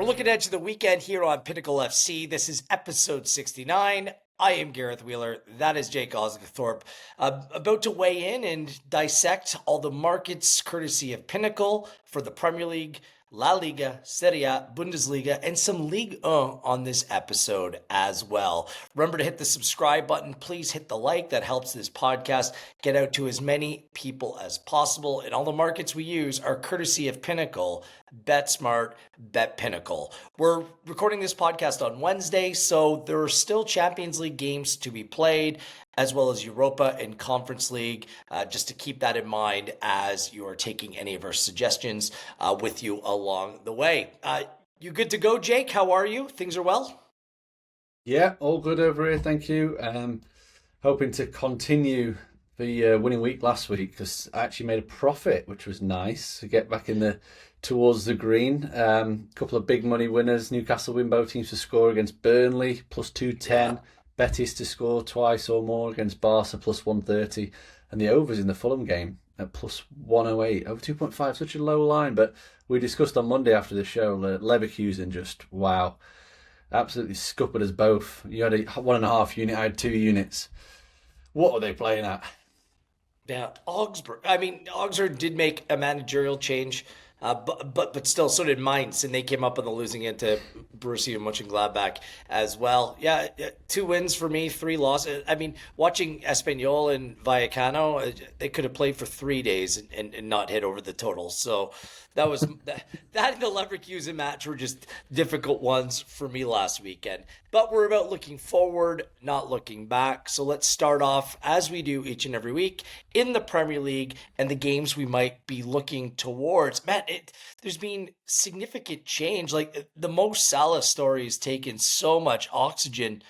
looking ahead to the weekend here on Pinnacle FC. This is episode 69. I am Gareth Wheeler. That is Jake Osgothorpe. About to weigh in and dissect all the markets courtesy of Pinnacle for the Premier League, La Liga, Serie A, Bundesliga, and some Ligue 1 on this episode as well. Remember to hit the subscribe button. Please hit the like. That helps this podcast get out to as many people as possible. And all the markets we use are courtesy of Pinnacle. Bet smart, bet Pinnacle. We're recording this podcast on Wednesday, so there are still Champions League games to be played, as well as Europa and Conference League, just to keep that in mind as you are taking any of our suggestions with you along the way. You good to go, Jake? How are you? Things are well? Yeah, all good over here, thank you. Hoping to continue the winning week last week because I actually made a profit, which was nice to get back towards the green. Couple of big money winners. Newcastle win both teams to score against Burnley, plus 210. Yeah. Betis to score twice or more against Barca, plus 130. And the overs in the Fulham game at plus 108. Over 2.5, such a low line. But we discussed on Monday after the show, Leverkusen just, wow, absolutely scuppered us both. You had a 1.5 unit, I had 2 units. What are they playing at? Yeah, Augsburg. I mean, Augsburg did make a managerial change, but still, so did Mainz, and they came up on the losing end to Borussia Mönchengladbach as well. Yeah, 2 wins for me, 3 losses. I mean, watching Espanyol and Vallecano, they could have played for 3 days and not hit over the total. So that was that and the Leverkusen match were just difficult ones for me last weekend. But we're about looking forward, not looking back. So let's start off, as we do each and every week, in the Premier League and the games we might be looking towards. Man, there's been significant change. Like, the Mo Salah story has taken so much oxygen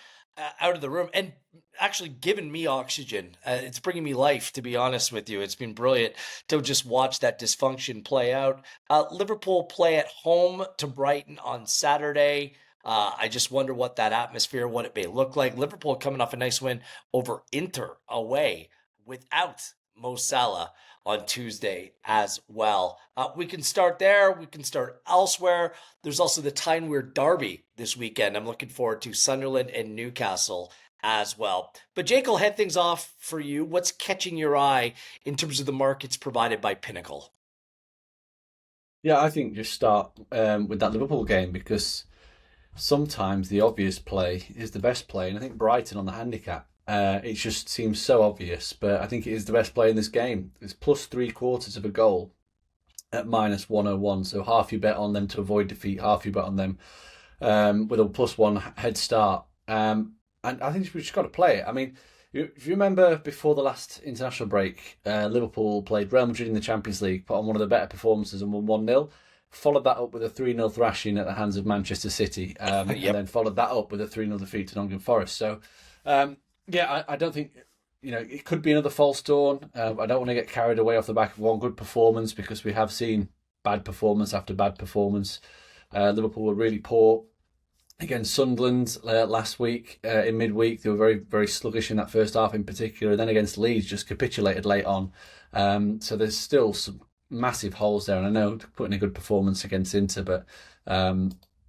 out of the room and actually given me oxygen. It's bringing me life, to be honest with you. It's been brilliant to just watch that dysfunction play out. Liverpool play at home to Brighton on Saturday. I just wonder what that atmosphere, what it may look like. Liverpool coming off a nice win over Inter away without Mo Salah on Tuesday as well. We can start there. We can start elsewhere. There's also the Tyne-Wear Derby this weekend. I'm looking forward to Sunderland and Newcastle as well. But Jake, I'll head things off for you. What's catching your eye in terms of the markets provided by Pinnacle? Yeah, I think just start with that Liverpool game because sometimes the obvious play is the best play. And I think Brighton on the handicap, it just seems so obvious, but I think it is the best play in this game. It's plus 3/4 of a goal at minus 101. So half you bet on them to avoid defeat, half you bet on them with a plus 1 head start. And I think we've just got to play it. I mean, if you remember before the last international break, Liverpool played Real Madrid in the Champions League, put on one of the better performances and won 1-0. Followed that up with a 3-0 thrashing at the hands of Manchester City. Yep. And then followed that up with a 3-0 defeat to Nottingham Forest. So, I don't think, it could be another false dawn. I don't want to get carried away off the back of one good performance because we have seen bad performance after bad performance. Liverpool were really poor against Sunderland last week in midweek. They were very, very sluggish in that first half in particular. And then against Leeds, just capitulated late on. So there's still some massive holes there. And I know putting a good performance against Inter, but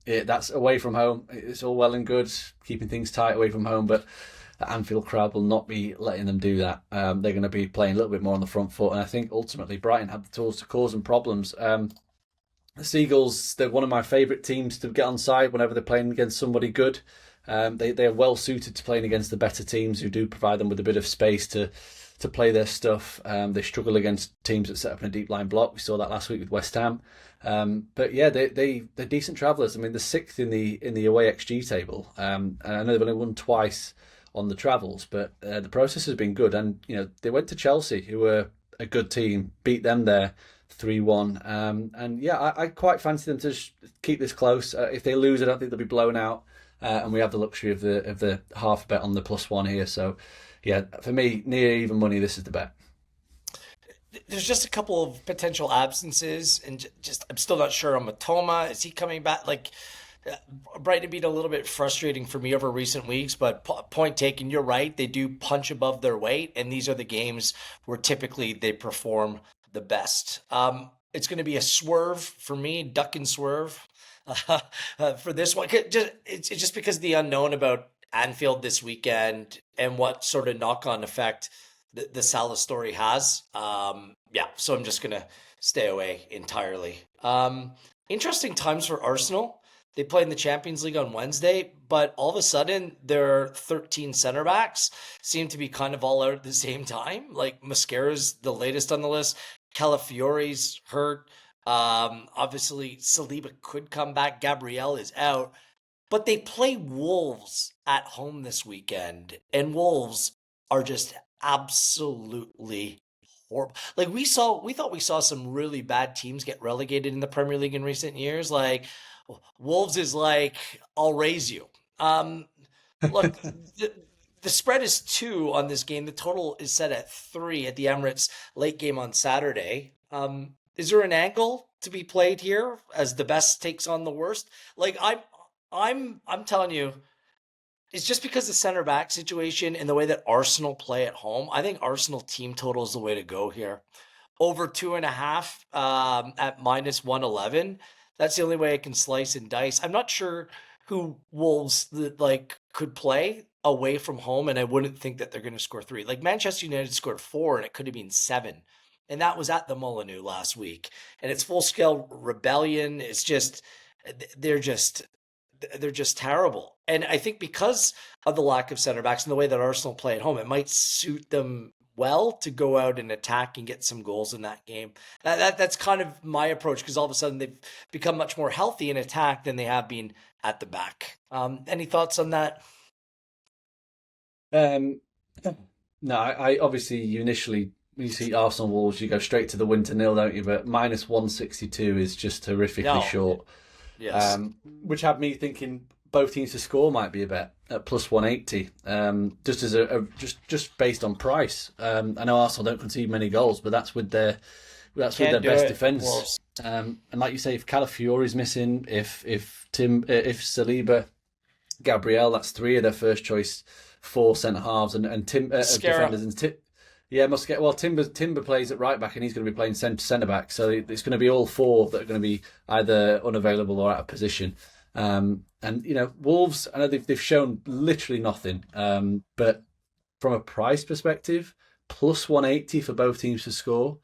that's away from home. It's all well and good, keeping things tight away from home. But the Anfield crowd will not be letting them do that. They're going to be playing a little bit more on the front foot. And I think ultimately Brighton have the tools to cause them problems. The Seagulls, they're one of my favourite teams to get on side whenever they're playing against somebody good. They are well suited to playing against the better teams who do provide them with a bit of space to play their stuff. They struggle against teams that set up in a deep line block. We saw that last week with West Ham. But yeah, they're decent travellers. I mean, they're 6th in the away XG table. And I know they've only won twice on the travels, but the process has been good. And they went to Chelsea, who were a good team, beat them there 3-1. And yeah, I quite fancy them to keep this close. If they lose, I don't think they'll be blown out. And we have the luxury of the half bet on the plus 1 here. So yeah, for me, near even money, this is the bet. There's just a couple of potential absences, and just I'm still not sure on Matoma. Is he coming back? Like, Brighton have been a little bit frustrating for me over recent weeks, but point taken, you're right. They do punch above their weight, and these are the games where typically they perform the best. It's going to be a swerve for me, duck and swerve. for this one. It's just because of the unknown about Anfield this weekend and what sort of knock-on effect the Salah story has. Yeah, so I'm just gonna stay away entirely. Interesting times for Arsenal. They play in the Champions League on Wednesday, but all of a sudden their 13 center backs seem to be kind of all out at the same time. Like Mascara's the latest on the list. Calafiori's hurt. Obviously Saliba could come back. Gabriel is out. But they play Wolves at home this weekend, and Wolves are just absolutely horrible. Like we thought we saw some really bad teams get relegated in the Premier League in recent years. Like Wolves is like, I'll raise you. Look, the spread is 2 on this game. The total is set at 3 at the Emirates late game on Saturday. Is there an angle to be played here as the best takes on the worst? Like I'm telling you, it's just because the center back situation and the way that Arsenal play at home. I think Arsenal team total is the way to go here. Over 2.5 at -111. That's the only way I can slice and dice. I'm not sure who Wolves could play away from home, and I wouldn't think that they're going to score 3. Like Manchester United scored 4, and it could have been 7, and that was at the Molineux last week. And it's full scale rebellion. It's just they're just they're just terrible. And I think because of the lack of center backs and the way that Arsenal play at home, it might suit them well to go out and attack and get some goals in that game. That's kind of my approach, because all of a sudden they've become much more healthy in attack than they have been at the back. Any thoughts on that? No, I obviously you initially when you see Arsenal Wolves, you go straight to the win to nil, don't you? But -162 is just horrifically No. short. Yes. Which had me thinking both teams to score might be a bet at +180. Just as just based on price. I know Arsenal don't concede many goals, but that's with their best defence. And like you say, if Calafiori's missing, if Saliba, Gabriel, that's 3 of their first choice 4 centre halves and defenders and yeah, Muscat. Well, Timber plays at right back, and he's going to be playing centre back. So it's going to be all 4 that are going to be either unavailable or out of position. And Wolves, I know they've shown literally nothing. But from a price perspective, +180 for both teams to score.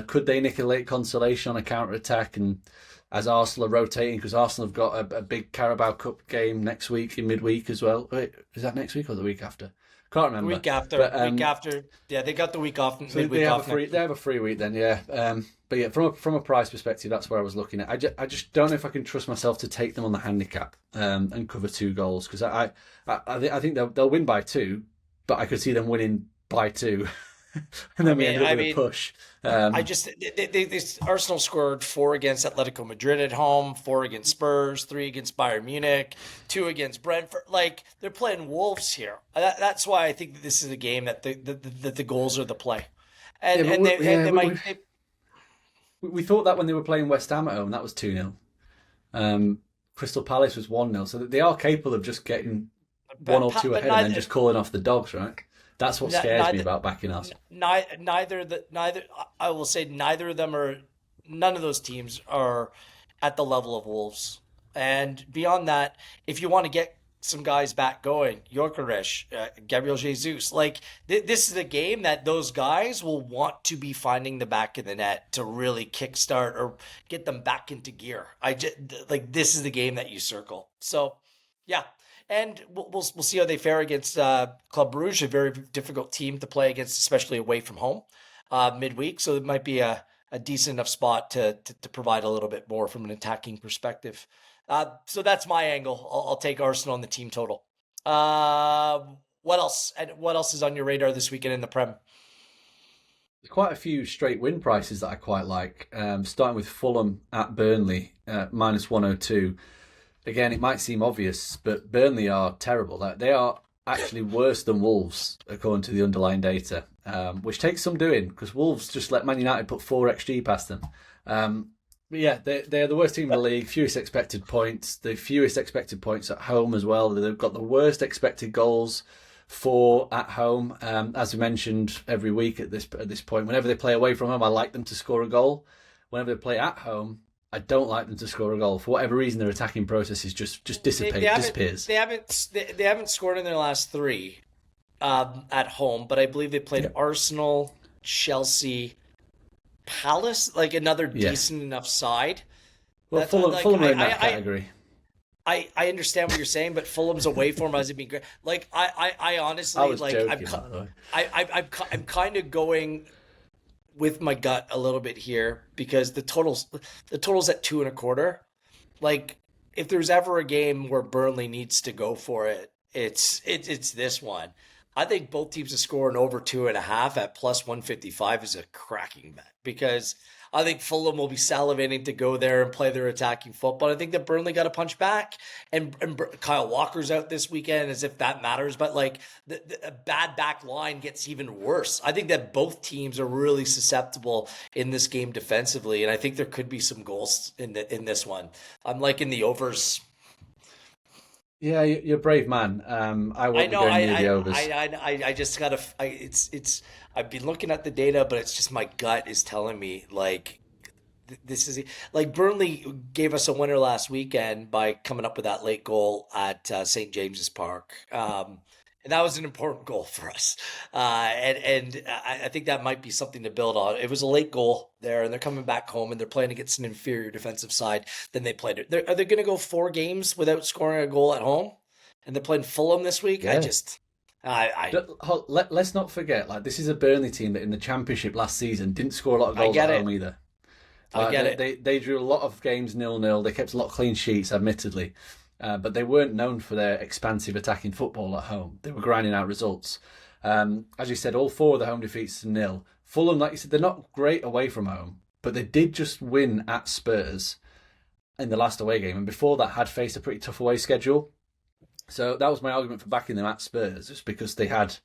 Could they nick a late consolation on a counter attack? And as Arsenal are rotating, because Arsenal have got a big Carabao Cup game next week in midweek as well. Wait, is that next week or the week after? Can't remember. Week after. Yeah, they got the week off. So they have a free week then, yeah. But yeah, from a price perspective, that's where I was looking at. I just don't know if I can trust myself to take them on the handicap and cover 2 goals, because I think they'll win by 2, but I could see them winning by 2. And then we end up with a push. This Arsenal scored 4 against Atletico Madrid at home, 4 against Spurs, 3 against Bayern Munich, 2 against Brentford. Like, they're playing Wolves here. That's why I think that this is a game that the goals are the play. We thought that when they were playing West Ham at home, that was 2-0. Crystal Palace was 1-0. So they are capable of just getting 1 or 2 ahead and then just calling off the dogs, right? That's what scares me about backing Arsenal. Neither of them are. None of those teams are at the level of Wolves. And beyond that, if you want to get some guys back going, Gyökeres, Gabriel Jesus, like this is a game that those guys will want to be finding the back of the net to really kickstart or get them back into gear. This is the game that you circle. So, yeah. And we'll see how they fare against Club Brugge, a very difficult team to play against, especially away from home midweek. So it might be a decent enough spot to provide a little bit more from an attacking perspective. So that's my angle. I'll take Arsenal on the team total. What else? And what else is on your radar this weekend in the Prem? There's quite a few straight win prices that I quite like. Starting with Fulham at Burnley, -102. Again, it might seem obvious, but Burnley are terrible. They are actually worse than Wolves, according to the underlying data, which takes some doing, because Wolves just let Man United put 4 XG past them. But yeah, they're the worst team in the league, fewest expected points, the fewest expected points at home as well. They've got the worst expected goals for at home. As we mentioned every week at this point, whenever they play away from home, I like them to score a goal. Whenever they play at home, I don't like them to score a goal. For whatever reason, their attacking process is just disappears. They haven't scored in their last three at home, but I believe they played Arsenal, Chelsea, Palace, like another decent enough side. Well, Fulham are in that category. I understand what you're saying, but Fulham's away form hasn't been great. Like I honestly, I was like joking, by the way. I'm kind of going with my gut a little bit here because the total's at 2.25. Like if there's ever a game where Burnley needs to go for it, it's this one. I think both teams to score an over 2.5 at plus 155 is a cracking bet because I think Fulham will be salivating to go there and play their attacking football. I think that Burnley got to punch back, and Kyle Walker's out this weekend, as if that matters. But like the bad back line gets even worse. I think that both teams are really susceptible in this game defensively, and I think there could be some goals in this one. I'm liking the overs. Yeah, you're a brave man. I won't be going near the overs. I just gotta. It's. I've been looking at the data, but it's just my gut is telling me like this is like Burnley gave us a winner last weekend by coming up with that late goal at St. James's Park. And that was an important goal for us. And I think that might be something to build on. It was a late goal there, and they're coming back home, and they're playing against an inferior defensive side than they played it. Are they going to go 4 games without scoring a goal at home? And they're playing Fulham this week? Yeah. Let's not forget, like this is a Burnley team that in the Championship last season didn't score a lot of goals at home either. I get it. They drew a lot of games 0-0. They kept a lot of clean sheets, admittedly. But they weren't known for their expansive attacking football at home. They were grinding out results. As you said, all 4 of the home defeats to 0. Fulham, like you said, they're not great away from home, but they did just win at Spurs in the last away game. And before that, had faced a pretty tough away schedule. So that was my argument for backing them at Spurs, just because they had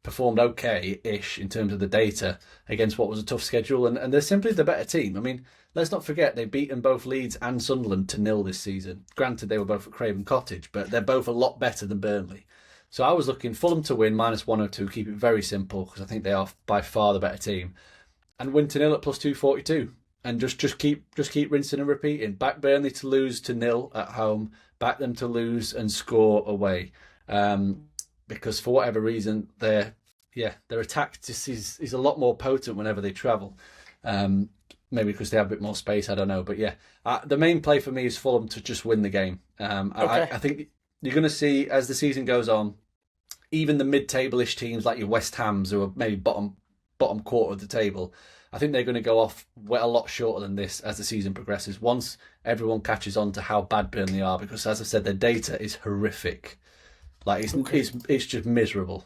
performed okay-ish in terms of the data against what was a tough schedule. And they're simply the better team. I mean, let's not forget they've beaten both Leeds and Sunderland to 0 this season. Granted, they were both at Craven Cottage, but they're both a lot better than Burnley. So I was looking Fulham to win, minus 102, keep it very simple, because I think they are by far the better team. And win to 0 at plus 242. And just keep rinsing and repeating. Back Burnley to lose to 0 at home, back them to lose and score away. Because for whatever reason, their attack just is a lot more potent whenever they travel. Maybe because they have a bit more space, I don't know. But yeah, the main play for me is Fulham to just win the game. Okay. I think you're going to see, as the season goes on, even the mid-table-ish teams like your West Hams, who are maybe bottom quarter of the table, I think they're going to go off a lot shorter than this as the season progresses, once everyone catches on to how bad Burnley are, because as I said, their data is horrific. Like it's just miserable.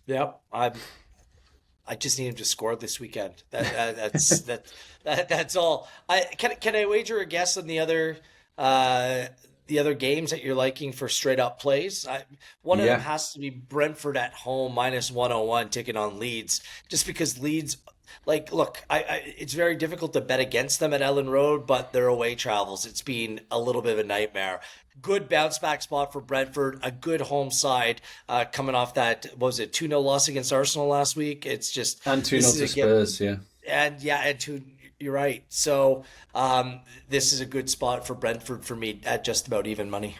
Yep, I just need him to score this weekend. That's all. Can I wager a guess on the other games that you're liking for straight up plays? One of them has to be Brentford at home minus 101 taking on Leeds, just because Leeds. Like, look, it's very difficult to bet against them at Ellen Road, but their away travels, it's been a little bit of a nightmare. Good bounce back spot for Brentford, a good home side coming off that, what was it, 2-0 loss against Arsenal last week? It's just... And 2-0 to Spurs, yeah. And 2, you're right. So this is a good spot for Brentford for me at just about even money.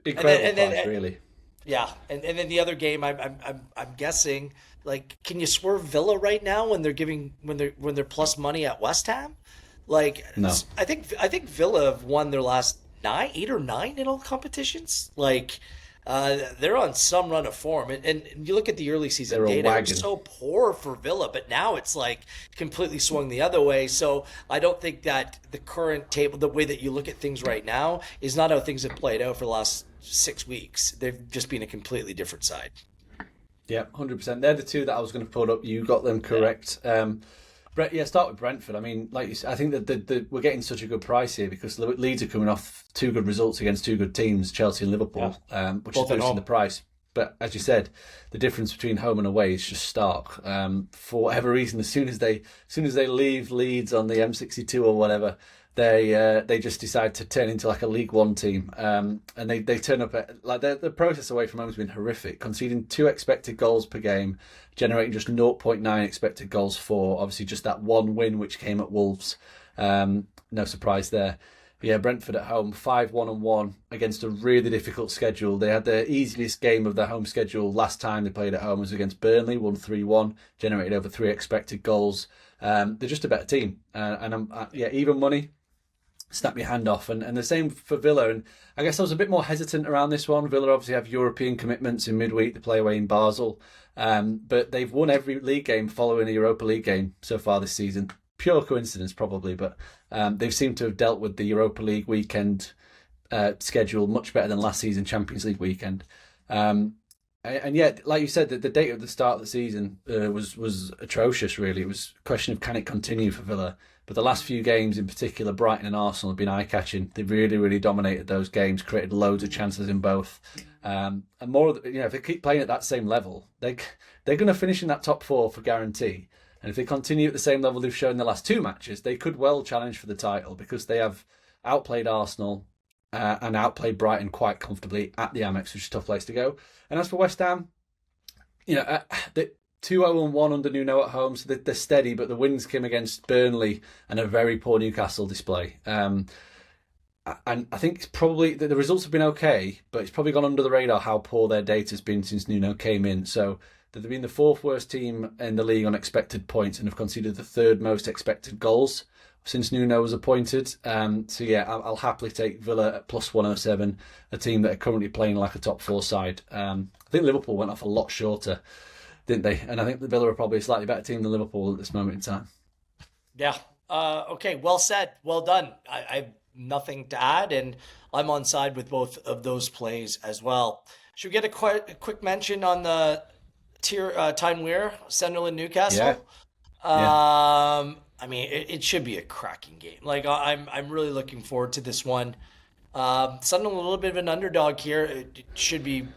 Incredible price, really. Yeah, and then the other game, I'm guessing... Like, can you swerve Villa right now when they're plus money at West Ham? Like, no. I think Villa have won their last 8 or 9 in all competitions. Like, they're on some run of form, and you look at the early season data, it was so poor for Villa, but now it's like completely swung the other way. So I don't think that the current table, the way that you look at things right now, is not how things have played out for the last 6 weeks. They've just been a completely different side. Yeah, 100%. They're the 2 that I was going to put up. You got them correct. Yeah. Start with Brentford. I mean, like you said, I think that we're getting such a good price here because Leeds are coming off 2 good results against 2 good teams, Chelsea and Liverpool, which is boosting the price. But as you said, the difference between home and away is just stark. For whatever reason, as soon as they leave Leeds on the M62 or whatever, they just decide to turn into like a League One team, and they turn up at, like the process away from home has been horrific, conceding 2 expected goals per game, generating just 0.9 expected goals for. Obviously, just that one win which came at Wolves, no surprise there. But yeah, Brentford at home 5-1-1 against a really difficult schedule. They had the easiest game of their home schedule last time they played at home was against Burnley, won 3-1, generated over 3 expected goals. They're just a better team, and even money. Snap your hand off. And the same for Villa. And I guess I was a bit more hesitant around this one. Villa obviously have European commitments in midweek. They play away in Basel. But they've won every league game following a Europa League game so far this season. Pure coincidence, probably. But they've seemed to have dealt with the Europa League weekend schedule much better than last season Champions League weekend. And yet, like you said, the date of the start of the season was atrocious, really. It was a question of can it continue for Villa. But the last few games, in particular, Brighton and Arsenal have been eye-catching. They've really, really dominated those games, created loads of chances in both. And more, if they keep playing at that same level, they're going to finish in that top 4 for guarantee. And if they continue at the same level they've shown in the last 2 matches, they could well challenge for the title because they have outplayed Arsenal and outplayed Brighton quite comfortably at the Amex, which is a tough place to go. And as for West Ham, the 2-0-1 under Nuno at home, so they're steady, but the wins came against Burnley and a very poor Newcastle display. And I think it's probably the results have been okay, but it's probably gone under the radar how poor their data's been since Nuno came in. So they've been the 4th worst team in the league on expected points and have conceded the 3rd most expected goals since Nuno was appointed. I'll happily take Villa at plus 107, a team that are currently playing like a top 4 side. I think Liverpool went off a lot shorter, didn't they? And I think the Villa are probably a slightly better team than Liverpool at this moment in time. Yeah. Okay. Well said. Well done. I have nothing to add, and I'm on side with both of those plays as well. Should we get a quick mention on the time we're Sunderland Newcastle? Yeah. I mean, it should be a cracking game. Like I'm really looking forward to this one. Sunderland a little bit of an underdog here. It should be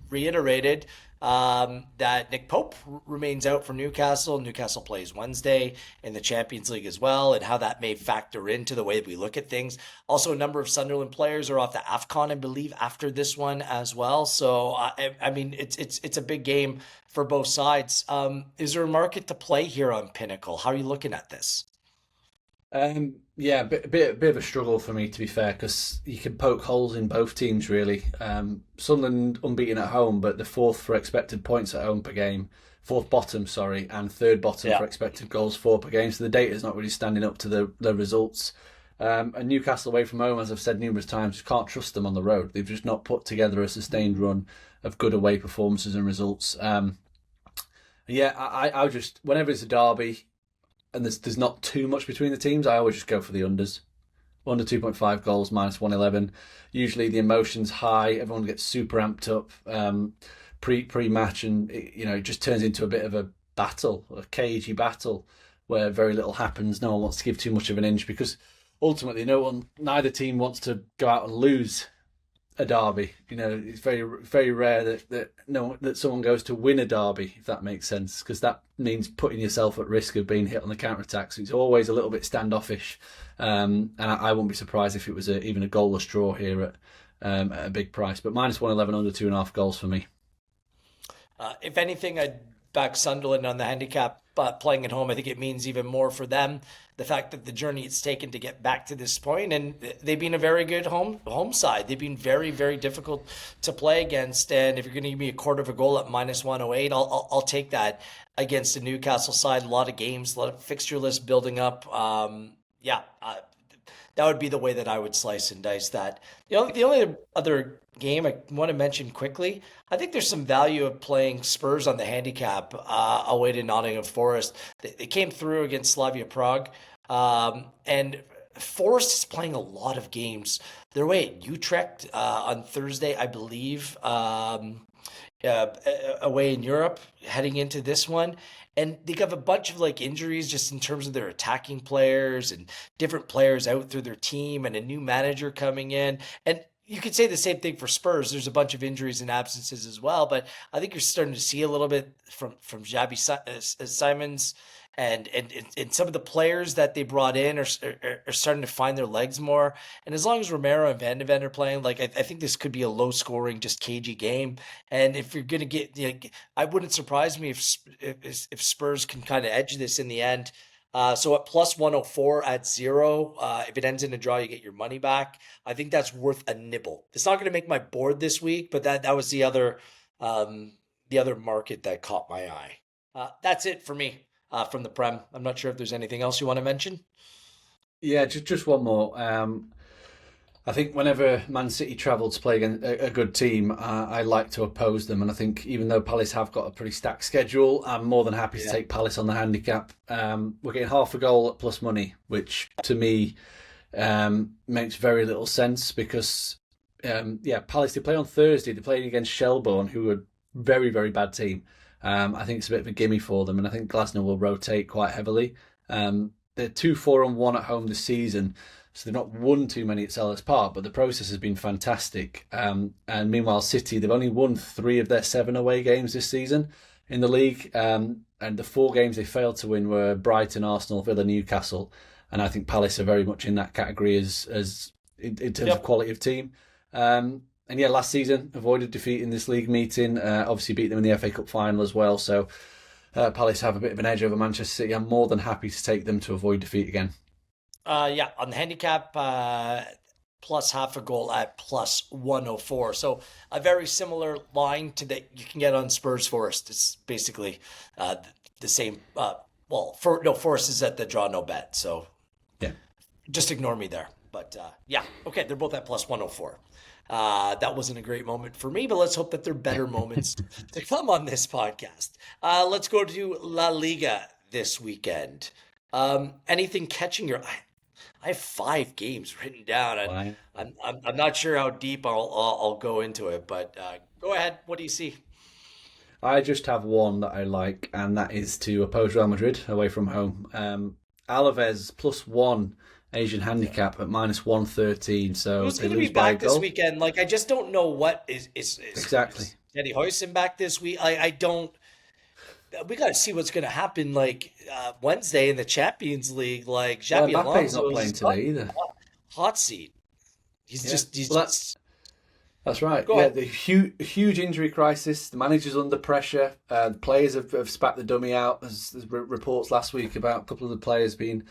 reiterated that Nick Pope remains out for Newcastle. Newcastle plays Wednesday in the Champions League as well, and how that may factor into the way that we look at things. Also, a number of Sunderland players are off the AFCON, I believe, after this one as well. So, I mean, it's a big game for both sides. Is there a market to play here on Pinnacle? How are you looking at this? A bit of a struggle for me, to be fair, because you can poke holes in both teams, really. Sunderland unbeaten at home, but the 4th for expected points at home per game. 4th bottom, sorry, and 3rd bottom for expected goals for per game. So the data's not really standing up to the results. And Newcastle away from home, as I've said numerous times, you can't trust them on the road. They've just not put together a sustained run of good away performances and results. I just, whenever it's a derby, and there's not too much between the teams, I always just go for the unders. Under 2.5 goals, minus 111. Usually the emotion's high, everyone gets super amped up pre-match, and it just turns into a bit of a battle, a cagey battle, where very little happens. No one wants to give too much of an inch, because ultimately neither team wants to go out and lose a derby. It's very, very rare that someone goes to win a derby, if that makes sense, because that means putting yourself at risk of being hit on the counter-attack. So it's always a little bit standoffish. And I wouldn't be surprised if it was even a goalless draw here at a big price. But minus 111 under 2.5 goals for me. If anything, I'd back Sunderland on the handicap, but playing at home, I think it means even more for them. The fact that the journey it's taken to get back to this point, and they've been a very good home side. They've been very, very difficult to play against. And if you're going to give me a quarter of a goal at minus 108, I'll take that against the Newcastle side. A lot of games, a lot of fixture list building up. That would be the way that I would slice and dice that. The only other game I want to mention quickly, I think there's some value of playing Spurs on the handicap away to Nottingham Forest. They came through against Slavia Prague, and Forest is playing a lot of games. They're away at Utrecht on Thursday, I believe, away in Europe, heading into this one. And they have a bunch of injuries just in terms of their attacking players and different players out through their team and a new manager coming in. And you could say the same thing for Spurs. There's a bunch of injuries and absences as well. But I think you're starting to see a little bit from Xabi Simons And some of the players that they brought in are starting to find their legs more. And as long as Romero and Van de Ven are playing, like I think this could be a low scoring, just cagey game. And if you're gonna get, I wouldn't surprise me if Spurs can kind of edge this in the end. So at plus 104 at 0, if it ends in a draw, you get your money back. I think that's worth a nibble. It's not going to make my board this week, but that was the other market that caught my eye. That's it for me from the Prem. I'm not sure if there's anything else you want to mention. Yeah, just one more. I think whenever Man City travel to play against a good team, I like to oppose them. And I think even though Palace have got a pretty stacked schedule, I'm more than happy to take Palace on the handicap. We're getting half a goal at plus money, which to me makes very little sense because, Palace, they play on Thursday. They're playing against Shelbourne, who are a very, very bad team. I think it's a bit of a gimme for them. And I think Glasner will rotate quite heavily. They're 2-4-1 at home this season. So they've not won too many at Selhurst Park, but the process has been fantastic. And meanwhile, City, they've only won 3 of their 7 away games this season in the league. And the 4 games they failed to win were Brighton, Arsenal, Villa, Newcastle. And I think Palace are very much in that category as in terms of quality of team. Last season, avoided defeat in this league meeting. Obviously beat them in the FA Cup final as well. So Palace have a bit of an edge over Manchester City. I'm more than happy to take them to avoid defeat again. On the handicap, plus half a goal at plus 104. So a very similar line to that you can get on Spurs Forest. It's basically the same. Forest is at the draw no bet. So yeah, just ignore me there. But okay, they're both at plus 104. That wasn't a great moment for me, but let's hope that they're better moments to come on this podcast. Let's go to La Liga this weekend. Anything catching your eye? I have 5 games written down, and I'm not sure how deep I'll go into it, but go ahead. What do you see? I just have one that I like, and that is to oppose Real Madrid away from home. Alaves plus 1 Asian handicap at minus 113. So who's going to be back this weekend? Like, I just don't know what is exactly. Eddie Hoyson back this week? I don't. We got to see what's going to happen. Like Wednesday in the Champions League. Like Xabi Alonso's not playing today either. Hot seat. That's right. The huge injury crisis. The manager's under pressure. The players have spat the dummy out. There's reports last week about a couple of the players being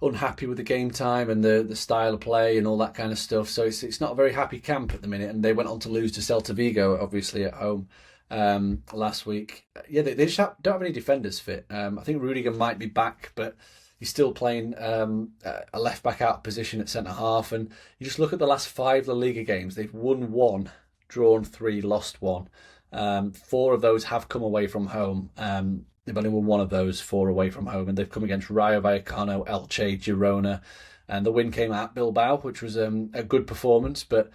unhappy with the game time and the style of play and all that kind of stuff. So it's not a very happy camp at the minute. And they went on to lose to Celta Vigo, obviously at home last week. They just don't have any defenders fit. I think Rudiger might be back, but he's still playing a left back out position at centre half. And you just look at the last 5 La Liga games. They've won 1, drawn 3, lost 1. 4 of those have come away from home. They've only won 1 of those 4 away from home, and they've come against Rayo Vallecano, Elche, Girona, and the win came at Bilbao, which was a good performance, but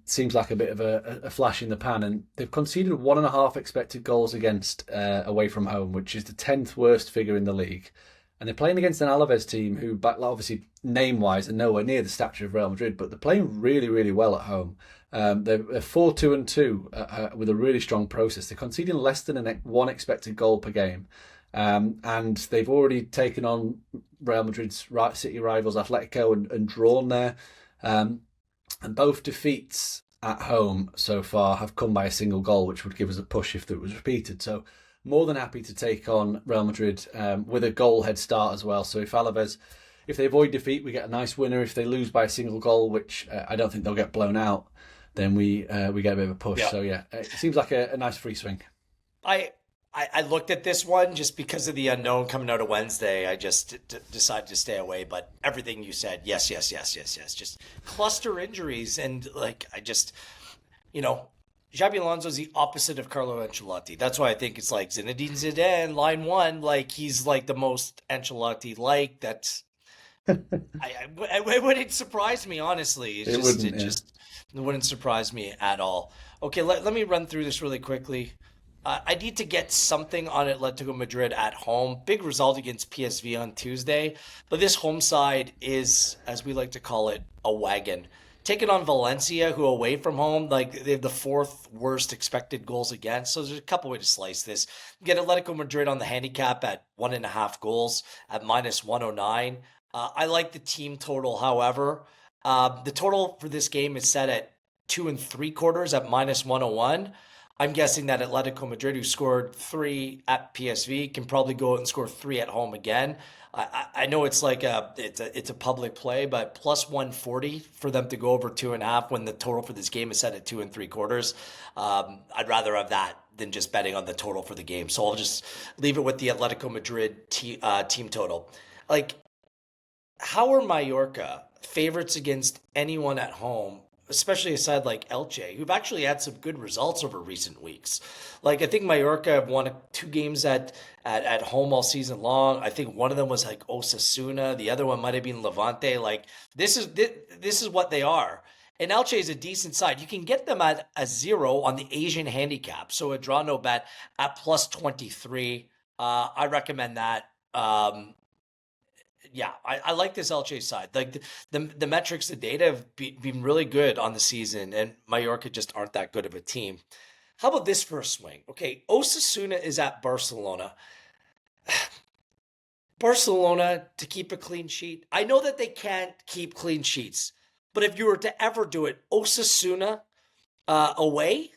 seems like a bit of a flash in the pan. And they've conceded 1.5 expected goals against away from home, which is the 10th worst figure in the league. And they're playing against an Alaves team who, obviously, name-wise, are nowhere near the stature of Real Madrid, but they're playing really, really well at home. They're 4-2-2 with a really strong process. They're conceding less than 1 expected goal per game. And they've already taken on Real Madrid's city rivals Atletico and drawn there. And both defeats at home so far have come by a single goal, which would give us a push if it was repeated. So more than happy to take on Real Madrid with a goal head start as well. So if Alaves, if they avoid defeat, we get a nice winner. If they lose by a single goal, which I don't think they'll get blown out, then we get a bit of a push. Yeah. So it seems like a nice free swing. I looked at this one just because of the unknown coming out of Wednesday. I just decided to stay away. But everything you said, yes. Just cluster injuries. And Xabi Alonso's the opposite of Carlo Ancelotti. That's why I think it's like Zinedine Zidane, line 1. Like, he's like the most Ancelotti-like. That's... it wouldn't surprise me, honestly. It wouldn't surprise me at all. Okay, let me run through this really quickly. I need to get something on Atletico Madrid at home. Big result against PSV on Tuesday. But this home side is, as we like to call it, a wagon. taking on Valencia, who away from home, like they have the fourth worst expected goals against. So there's a couple ways to slice this. Get Atletico Madrid on the handicap at 1.5 goals at -109. I like the team total, however. The total for this game is set at 2.75 at -101. I'm guessing that Atletico Madrid, who scored 3 at PSV, can probably go out and score 3 at home again. I know it's like it's a public play, but +140 for them to go over 2.5 when the total for this game is set at 2.75. I'd rather have that than just betting on the total for the game. So I'll just leave it with the Atletico Madrid team total. Like, how are Mallorca favorites against anyone at home, especially a side like Elche, who've actually had some good results over recent weeks? Like, I think Mallorca have won 2 games at home all season long. I think one of them was like Osasuna. The other one might have been Levante. Like, this is what they are. And Elche is a decent side. You can get them at a 0 on the Asian handicap. So a draw no bet at +23. I recommend that. Yeah, I like this Elche side. Like the metrics, the data have been really good on the season, and Mallorca just aren't that good of a team. How about this for a swing? Okay, Osasuna is at Barcelona. Barcelona to keep a clean sheet. I know that they can't keep clean sheets, but if you were to ever do it, Osasuna away,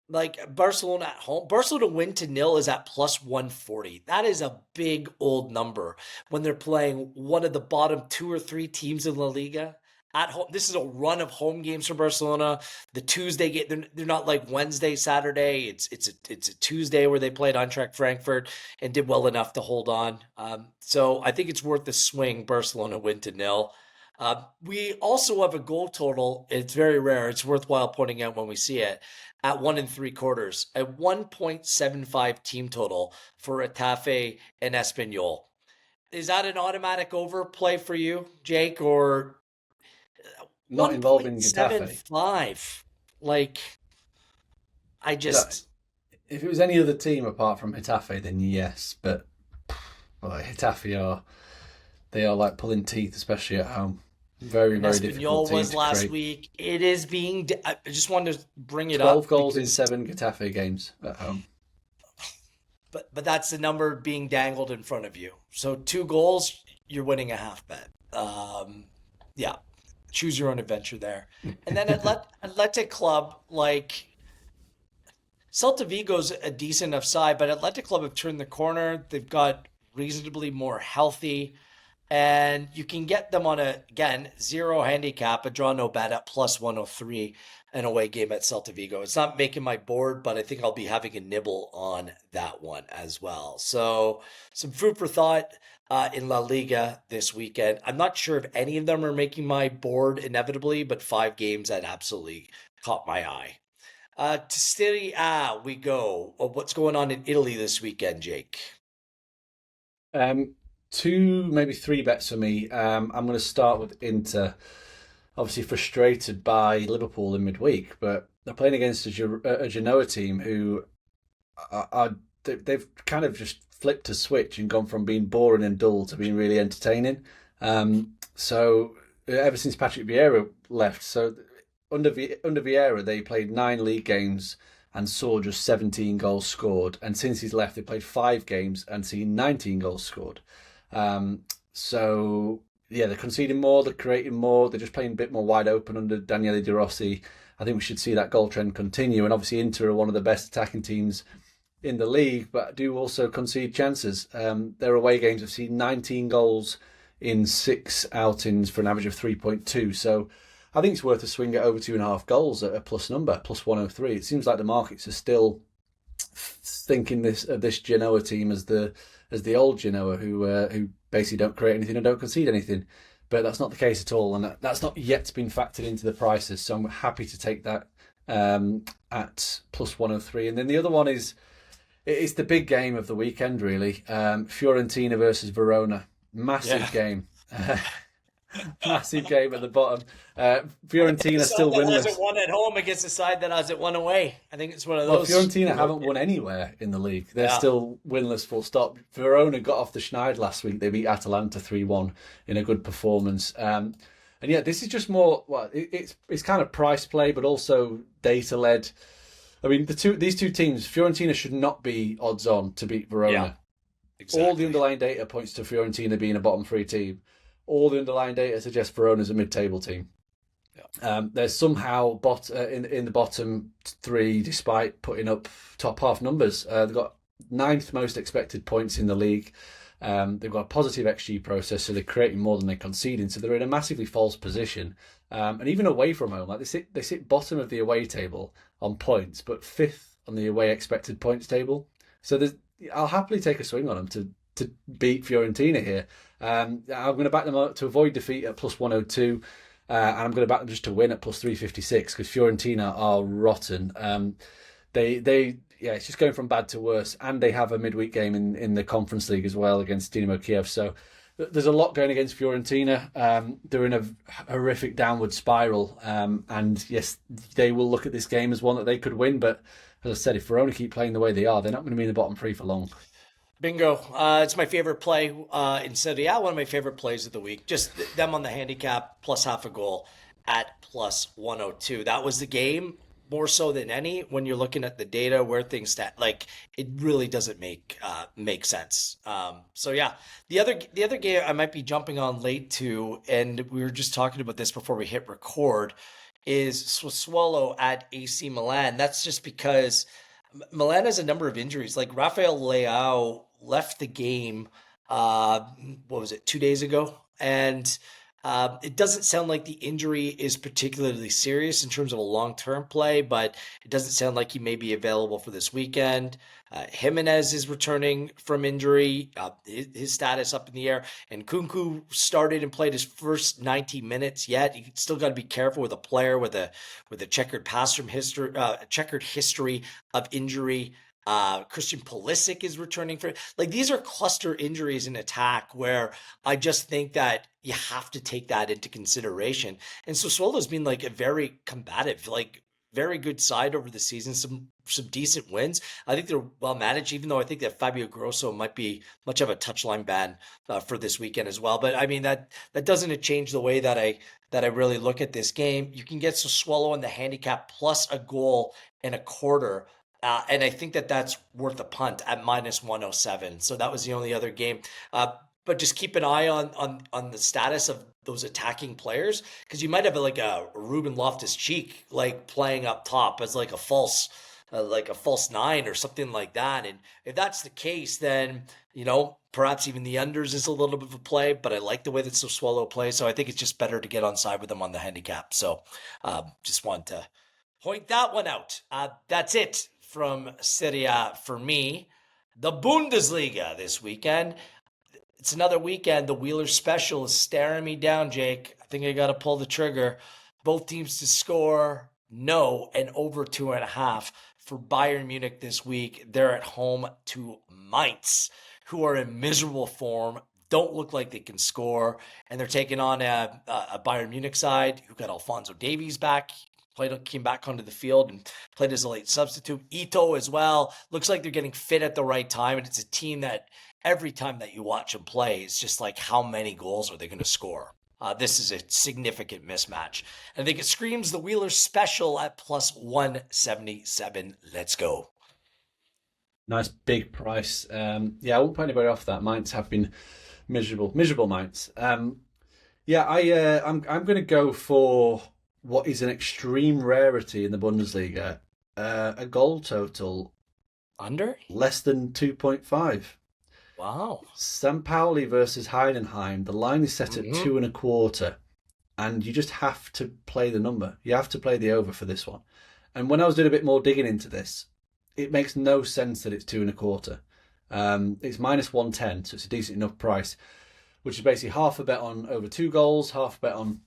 like Barcelona at home, Barcelona win to nil is at +140. That is a big old number when they're playing one of the bottom 2 or 3 teams in La Liga at home. This is a run of home games for Barcelona. The Tuesday game, they're not like Wednesday, Saturday. It's a Tuesday where they played Eintracht Frankfurt and did well enough to hold on. So I think it's worth the swing. Barcelona win to nil. We also have a goal total. It's very rare. It's worthwhile pointing out when we see it at 1.75, a 1.75 team total for Getafe and Espanyol. Is that an automatic overplay for you, Jake, or Not involving Getafe. 1.75? Like, I just... If it was any other team apart from Getafe, then yes. But Getafe they are like pulling teeth, especially at home. Very, very difficult. Espanyol was last week. It is being... I just wanted to bring it 12 up. 12 goals in 7 Getafe games at home. But that's the number being dangled in front of you. So 2 goals, you're winning a half bet. Yeah, choose your own adventure there. And then Athletic Club, like... Celta Vigo's a decent enough side, but Athletic Club have turned the corner. They've got reasonably more healthy. And you can get them on a, again, 0 handicap, a draw no bet at +103, an away game at Celta Vigo. It's not making my board, but I think I'll be having a nibble on that one as well. So some food for thought in La Liga this weekend. I'm not sure if any of them are making my board inevitably, but 5 games that absolutely caught my eye. To Serie A we go. What's going on in Italy this weekend, Jake? 2, maybe 3 bets for me. I'm going to start with Inter. Obviously frustrated by Liverpool in midweek, but they're playing against a Genoa team who they've kind of just flipped a switch and gone from being boring and dull to being really entertaining. So ever since Patrick Vieira left, so under Vieira they played 9 league games and saw just 17 goals scored, and since he's left they played 5 games and seen 19 goals scored. So yeah, they're conceding more, they're creating more, they're just playing a bit more wide open under Daniele De Rossi. I think we should see that goal trend continue, and obviously Inter are one of the best attacking teams in the league, but do also concede chances. Their away games have seen 19 goals in 6 outings for an average of 3.2. So I think it's worth a swing at over 2.5 goals at a plus number, +103. It seems like the markets are still thinking of this Genoa team as the old Genoa who basically don't create anything and don't concede anything. But that's not the case at all, and that's not yet been factored into the prices. So I'm happy to take that at +103. And then the other one it's the big game of the weekend, really. Fiorentina versus Verona. Massive game. Massive game at the bottom. Fiorentina still winless. Has it won at home against a side that has it won away. I think it's one of those. Well, Fiorentina haven't won anywhere in the league. They're still winless, full stop. Verona got off the schneid last week. They beat Atalanta 3-1 in a good performance. And yeah, this is just more, well, it's kind of price play, but also data led. I mean, these two teams, Fiorentina should not be odds on to beat Verona. Yeah, exactly. All the underlying data points to Fiorentina being a bottom three team. All the underlying data suggests Verona's a mid-table team. Yeah. They're somehow in the bottom three, despite putting up top half numbers. They've got ninth most expected points in the league. They've got a positive XG process, so they're creating more than they're conceding. So they're in a massively false position. And even away from home, like they sit bottom of the away table on points, but fifth on the away expected points table. So I'll happily take a swing on them to beat Fiorentina here. I'm going to back them to avoid defeat at plus 102. And I'm going to back them just to win at plus 356 because Fiorentina are rotten. It's just going from bad to worse. And they have a midweek game in the Conference League as well against Dinamo Kiev. So there's a lot going against Fiorentina. They're in a horrific downward spiral. And yes, they will look at this game as one that they could win. But as I said, if Verona keep playing the way they are, they're not going to be in the bottom three for long. Bingo. It's my favorite play in Serie A. One of my favorite plays of the week. Just them on the handicap plus half a goal at plus 102. That was the game more so than any when you're looking at the data where things stand. Like it really doesn't make sense. So yeah, the other game I might be jumping on late to, and we were just talking about this before we hit record, is Sassuolo at AC Milan. That's just because Milan has a number of injuries. Like Rafael Leao left the game, 2 days ago? And it doesn't sound like the injury is particularly serious in terms of a long-term play, but it doesn't sound like he may be available for this weekend. Jimenez is returning from injury, his status up in the air, and Kunku started and played his first 90 minutes yet. You still got to be careful with a player with a checkered checkered history of injury. Christian Pulisic is returning for these are cluster injuries in attack where I just think that you have to take that into consideration. And so Sassuolo's been a very combative, very good side over the season, some decent wins. I think they're well managed, even though I think that Fabio Grosso might be much of a touchline ban for this weekend as well. But I mean that doesn't change the way that I really look at this game. You can get Sassuolo on the handicap plus a goal and a quarter. And I think that that's worth a punt at minus 107. So that was the only other game. But just keep an eye on the status of those attacking players, because you might have a Ruben Loftus-Cheek playing up top as a false nine or something like that. And if that's the case, then perhaps even the unders is a little bit of a play. But I like the way that Sassuolo plays, so I think it's just better to get on side with them on the handicap. So just want to point that one out. That's it from Serie A for me. The Bundesliga this weekend. It's another weekend. The Wheeler Special is staring me down, Jake. I think I got to pull the trigger. Both teams to score no and over 2.5 for Bayern Munich this week. They're at home to Mainz, who are in miserable form, don't look like they can score, and they're taking on a Bayern Munich side who got Alphonso Davies back. Came back onto the field and played as a late substitute. Ito as well. Looks like they're getting fit at the right time. And it's a team that every time that you watch them play, it's just how many goals are they going to score? This is a significant mismatch. I think it screams the Wheeler Special at plus 177. Let's go. Nice big price. I won't put anybody off that. Mainz have been miserable Mainz. I'm going to go for what is an extreme rarity in the Bundesliga, a goal total under less than 2.5. Wow. St. Pauli versus Heidenheim. The line is set at 2.25, and you just have to play the number. You have to play the over for this one. And when I was doing a bit more digging into this, it makes no sense that it's 2.25. It's minus 110, so it's a decent enough price, which is basically half a bet on over 2 goals, half a bet on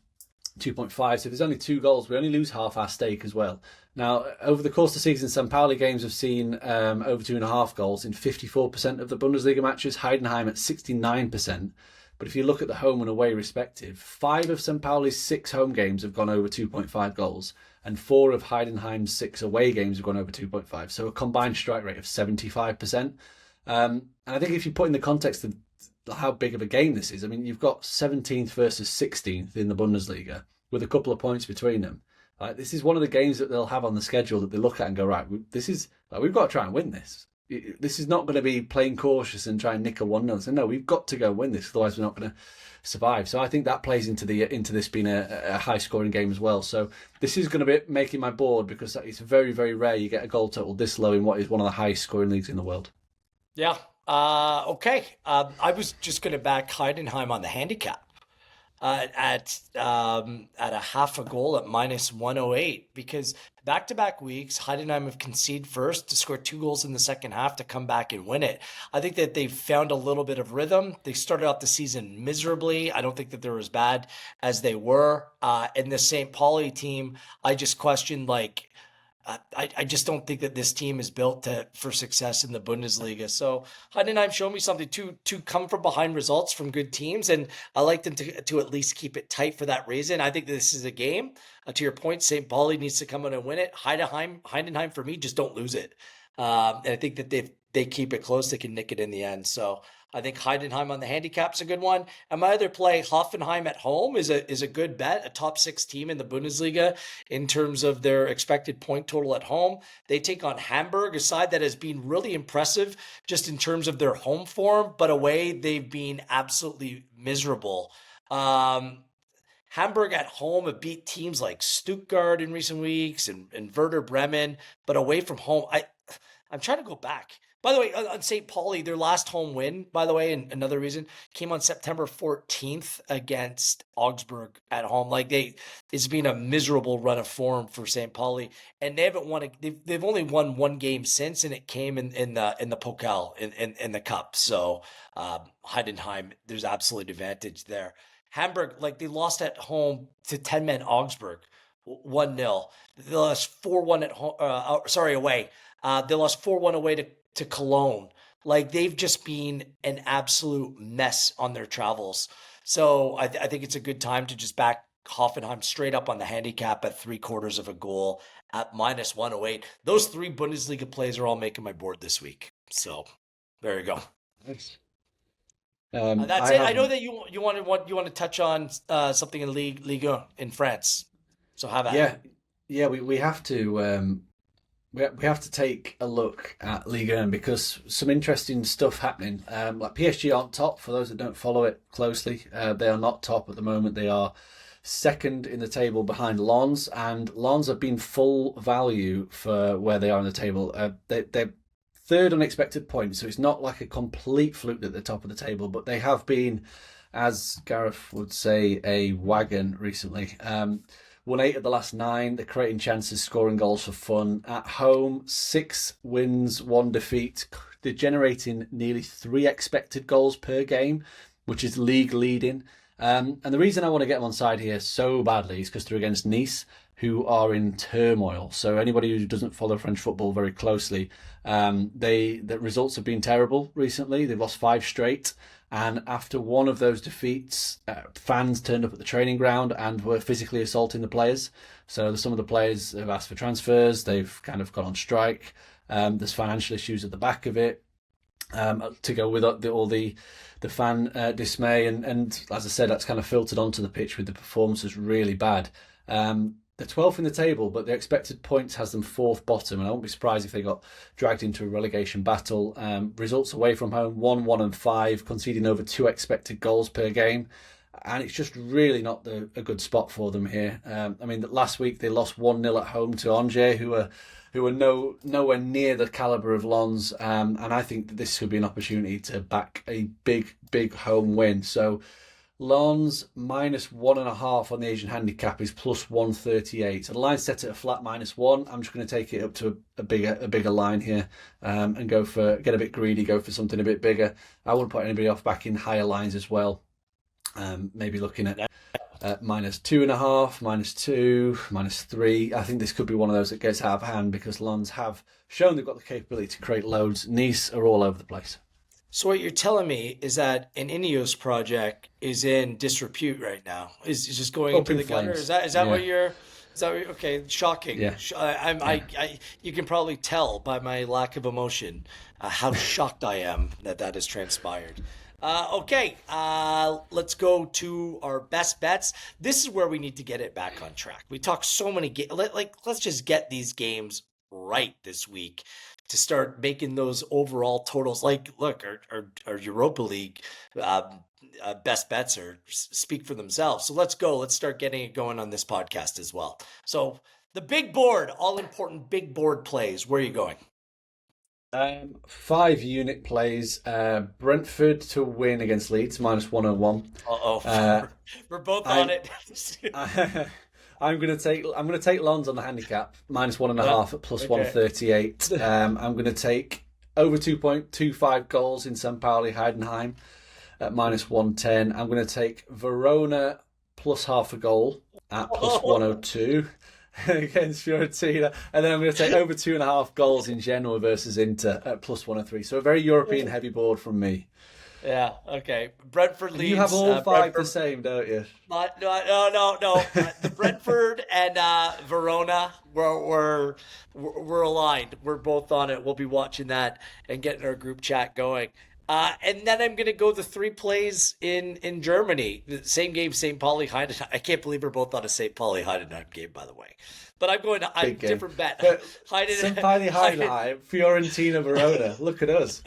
2.5. So if there's only 2 goals, we only lose half our stake as well. Now, over the course of the season, St. Pauli games have seen over 2.5 goals in 54% of the Bundesliga matches, Heidenheim at 69%. But if you look at the home and away respective, 5 of St. Pauli's 6 home games have gone over 2.5 goals, and 4 of Heidenheim's 6 away games have gone over 2.5. So a combined strike rate of 75%. And I think if you put in the context of how big of a game this is. I mean, you've got 17th versus 16th in the Bundesliga with a couple of points between them. This is one of the games that they'll have on the schedule that they look at and go, right, we've got to try and win this. This is not going to be playing cautious and try and nick a 1-0. So no, we've got to go win this, otherwise we're not going to survive. So I think that plays into this being a high scoring game as well. So this is going to be making my board, because it's very, very rare you get a goal total this low in what is one of the highest scoring leagues in the world. Yeah. Okay. I was just going to back Heidenheim on the handicap at a half a goal at -108, because back-to-back weeks Heidenheim have conceded first to score 2 goals in the second half to come back and win it. I think that they've found a little bit of rhythm. They started off the season miserably. I don't think that they're as bad as they were. In the St. Pauli team, I just questioned, like, I just don't think that this team is built for success in the Bundesliga. So Heidenheim showed me something to come from behind results from good teams, and I like them to at least keep it tight for that reason. I think this is a game. To your point, St. Pauli needs to come out and win it. Heidenheim for me, just don't lose it. And I think that they keep it close, they can nick it in the end. So I think Heidenheim on the handicap's a good one. And my other play, Hoffenheim at home, is a good bet, a top 6 team in the Bundesliga in terms of their expected point total at home. They take on Hamburg, a side that has been really impressive just in terms of their home form, but away they've been absolutely miserable. Hamburg at home have beat teams like Stuttgart in recent weeks and Werder Bremen, but away from home, I'm trying to go back. By the way, on St. Pauli, their last home win, by the way, and another reason, came on September 14th against Augsburg at home. Like, it's been a miserable run of form for St. Pauli, and they haven't won. They've only won one game since, and it came in the Pokal in the cup. So Heidenheim, there's absolute advantage there. Hamburg, like, they lost at home to 10-man Augsburg, 1-0. They lost 4-1 at home. Away. They lost 4-1 away to Cologne. Like, they've just been an absolute mess on their travels. So I think it's a good time to just back Hoffenheim straight up on the handicap at 3/4 of a goal at -108. Those 3 Bundesliga plays are all making my board this week. So there you go. Nice. That's it. I know that you want to touch on something in Liga in France. So have at it. Yeah. We have to. We have to take a look at Liga, because some interesting stuff happening. Like, PSG aren't top. For those that don't follow it closely, they are not top at the moment. They are second in the table behind Lens, and Lens have been full value for where they are in the table. They're third on expected points, so it's not like a complete fluke at the top of the table, but they have been, as Gareth would say, a wagon recently. Won 8 of the last 9. They're creating chances, scoring goals for fun. At home, 6 wins, 1 defeat. They're generating nearly 3 expected goals per game, which is league leading. And the reason I want to get them on side here so badly is because they're against Nice, who are in turmoil. So anybody who doesn't follow French football very closely, the results have been terrible recently. They've lost 5 straight. And after one of those defeats, fans turned up at the training ground and were physically assaulting the players. So some of the players have asked for transfers. They've kind of gone on strike. There's financial issues at the back of it, to go with all the fan dismay. And as I said, that's kind of filtered onto the pitch with the performances really bad. They're 12th in the table, but the expected points has them 4th bottom, and I won't be surprised if they got dragged into a relegation battle. Results away from home, 1-1 and 5, conceding over 2 expected goals per game, and it's just really not a good spot for them here. I mean, last week they lost 1-0 at home to Angers, who are nowhere near the calibre of Lens, and I think that this could be an opportunity to back a big home win. So Lens -1.5 on the Asian handicap is +138. So the line set at a flat -1. I'm just going to take it up to a bigger line here, and get a bit greedy, go for something a bit bigger. I wouldn't put anybody off backing higher lines as well. Maybe looking at -2.5, -2, -3. I think this could be one of those that gets out of hand, because Lens have shown they've got the capability to create loads. Nice are all over the place. So what you're telling me is that an Ineos project is in disrepute right now. Is just going into the gutter. Is that what you're? Okay? Shocking. Yeah. You can probably tell by my lack of emotion how shocked I am that has transpired. Okay, let's go to our best bets. This is where we need to get it back on track. We talk so many games. Let's just get these games right this week to start making those overall totals. Like, look, our Europa League best bets are speak for themselves. So let's go. Let's start getting it going on this podcast as well. So the big board, all important big board plays. Where are you going? 5 unit plays. Brentford to win against Leeds -101. Uh-oh. Uh, We're both on I'm it. I'm gonna take Lons on the handicap -1.5 at plus Okay. 138. I'm gonna take over 2.25 goals in St. Pauli Heidenheim at -110. I'm gonna take Verona plus half a goal at plus 102 against Fiorentina, and then I'm going to take over 2.5 goals in Genoa versus Inter at plus 103. So a very European heavy board from me. Yeah, okay. Brentford leads. You have all five Brentford, the same, don't you? no. The Brentford and Verona, we're aligned. We're both on it. We'll be watching that and getting our group chat going. And then I'm going to go the three plays in Germany. The same game, St. Pauli Heidenheim. I can't believe we're both on a St. Pauli Heidenheim game, by the way. But I'm going to Big game. different bet. But Heidenheim, St. Pauli Heidenheim, Fiorentina Verona. Look at us.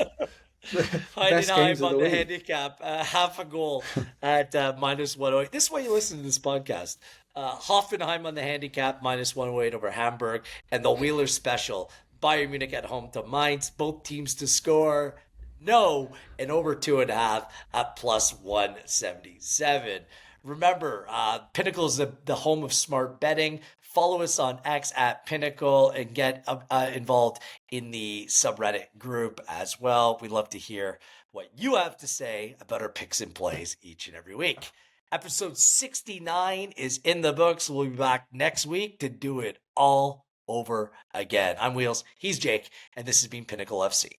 Best Heidenheim games of on the the week. handicap, half a goal at -108. This is why you listen to this podcast. Hoffenheim on the handicap, -108 over Hamburg, and the Wheeler special. Bayern Munich at home to Mainz. Both teams to score. No, and over 2.5 at plus 177. Remember, Pinnacle is the home of smart betting. Follow us on X at Pinnacle and get involved in the subreddit group as well. We love to hear what you have to say about our picks and plays each and every week. Episode 69 is in the books. We'll be back next week to do it all over again. I'm Wheels, he's Jake, and this has been Pinnacle FC.